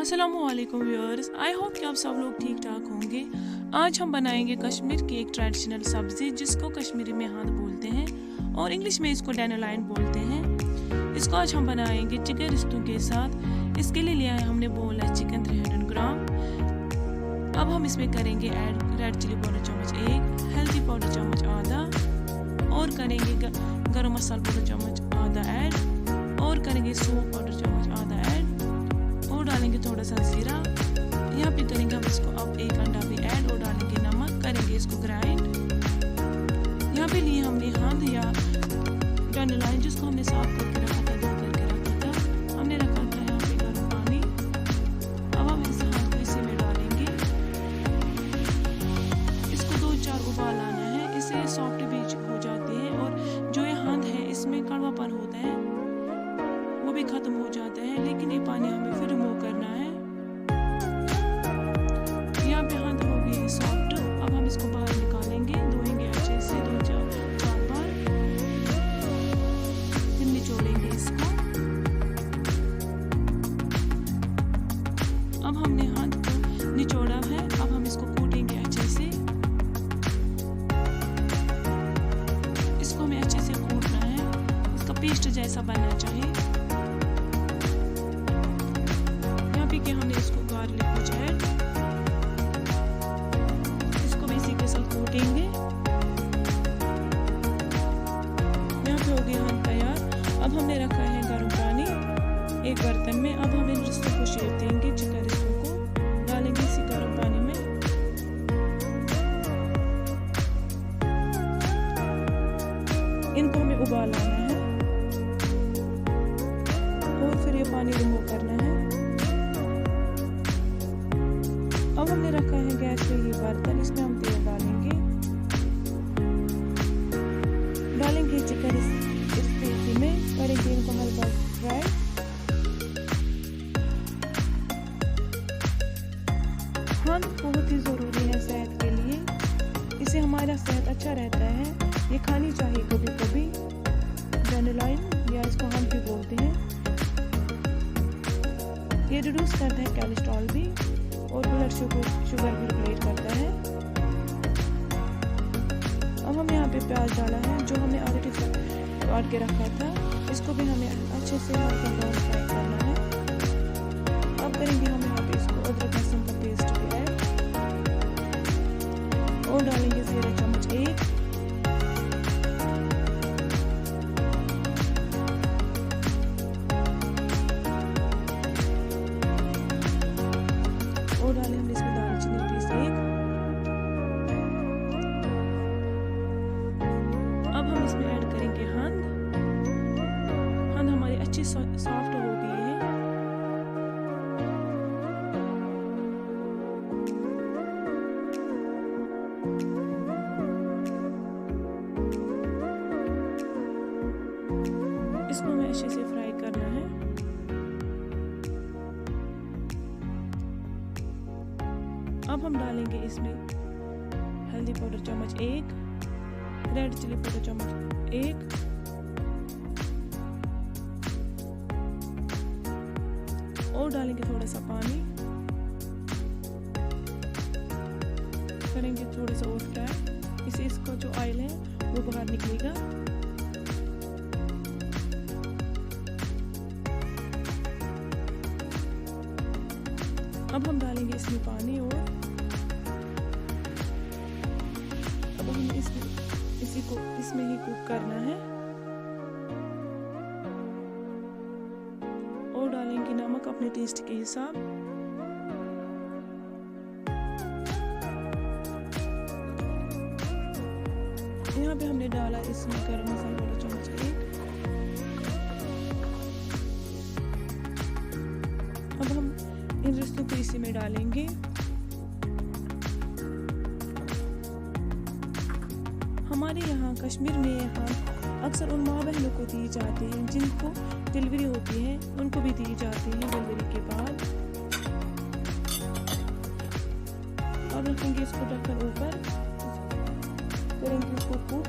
अस्सलामुअलैकुम viewers, I hope कि आप सब लोग ठीक ठाक होंगे। आज हम बनाएंगे कश्मीर की एक ट्रेडिशनल सब्जी जिसको कश्मीरी में हाथ बोलते हैं और इंग्लिश में इसको डैंडोलाइन बोलते हैं। इसको आज हम बनाएंगे चिकन रिश्तों के साथ। इसके लिए लिया है हमने बोल है चिकन 300 ग्राम। अब हम इसमें करेंगे ऐड रेड चिली पाउडर चम्मच 1, हल्दी पाउडर चम्मच आधा और करेंगे गरम मसाला पाउडर चम्मच आधा ऐड और करेंगे सूप पाउडर चम्मच आधा ऐड और डालेंगे थोड़ा सा जीरा। यहाँ पे करेंगे हम इसको अब 1 अंडा भी ऐड और डालेंगे नमक, करेंगे इसको ग्राइंड। यहाँ पे लिए हमने हाथ या डैंडोलाइन जिसको हमने साफ करके रखा था, धो करके रखा था, हमने रखा था यहाँ पे गर्म पानी। अब हम इस हाथ को इसी में डालेंगे, इसको 2-4 उबाल आना है, इससे सॉफ्ट भी हो जाती है और जो ये हाथ है इसमें कड़वापन होता है वो भी खत्म हो जाता है, लेकिन ये पानी हमें फिर रिमूव करना है। यहाँ पे हाथ हो गई सॉफ्ट। अब हम इसको बाहर निकालेंगे, धोएंगे अच्छे से 2-4 बार, फिर निचोड़ेंगे इसको। अब हमने हाथ को निचोड़ा है, अब हम इसको कूटेंगे अच्छे से। इसको हमें अच्छे से कूटना है, इसका पेस्ट जैसा बनना चाहिए। कि हमने इसको गार्लिक कुछ ऐड, इसको भी इसी के साथ कूटेंगे। यहाँ पे हो गया हम तैयार। अब हमने रखा है गर्म पानी एक बर्तन में। अब हम इन रिश्तों को शेप देंगे, चिकन रिश्तों को डालेंगे इसी गर्म पानी में। इनको हमें उबाल लाना है और फिर ये पानी रिमूव करना है। अब हमने रखा है गैस पे ये बर्तन, इसमें हम तेल डालेंगे चिकन इस तेल में, करेंगे इनको हल्का फ्राई। हाँ, बहुत ही ज़रूरी है सेहत के लिए, इससे हमारा सेहत अच्छा रहता है। ये खानी चाहिए कभी कभी, डैंडोलाइन या इसको हम भी बोलते हैं। ये रिड्यूस करता है कोलेस्ट्रॉल भी और ब्लड शुगर भी रेगुलेट करता है। अब हम यहाँ पे प्याज डाला है जो हमने ऑलरेडी काट के रखा था, इसको भी हमें अच्छे से ब्राउन फ्राई करना है। अब करेंगे हम यहाँ पे इसको अदरक लहसुन का पेस्ट भी ऐड और डालेंगे जीरा चम्मच 1, और डालें हम इसमें दालचीनी पीस 1। अब हम इसमें ऐड करेंगे हंद हमारी अच्छी सॉफ्ट हो गई है। इसको हमें अच्छे से फ्राई करना है। अब हम डालेंगे इसमें हल्दी पाउडर चम्मच 1, रेड चिली पाउडर चम्मच 1 और डालेंगे थोड़ा सा पानी, करेंगे थोड़ा सा और फ्राई, इससे इसका जो ऑयल है वो बाहर निकलेगा। अब हम डालेंगे इसमें पानी और अब हम इसी को इसमें ही कुक करना है और डालेंगे नमक अपने टेस्ट के हिसाब। यहाँ पे हमने डाला इसमें गरम मसाला वाला चम्मच 1। अब हम इन रिश्तों को इसी में डालेंगे। हमारे यहाँ कश्मीर में यहाँ अक्सर उन माँ बहनों को दी जाती हैं जिनको डिलीवरी होती है, उनको भी दी जाती है डिलीवरी के बाद। अब रखेंगे इसको ढककर ऊपर, करेंगे इसको कुक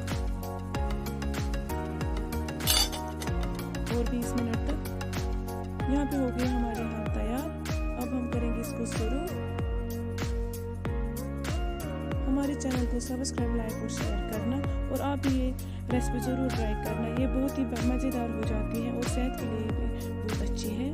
और 20 मिनट तक। यहाँ पे हो गए हमारे हाथ तैयार। अब हम महफूज करो। हमारे चैनल को सब्सक्राइब, लाइक और शेयर करना और आप ये रेसिपी ज़रूर ट्राई करना। ये बहुत ही मज़ेदार हो जाती है और सेहत के लिए भी बहुत अच्छी है।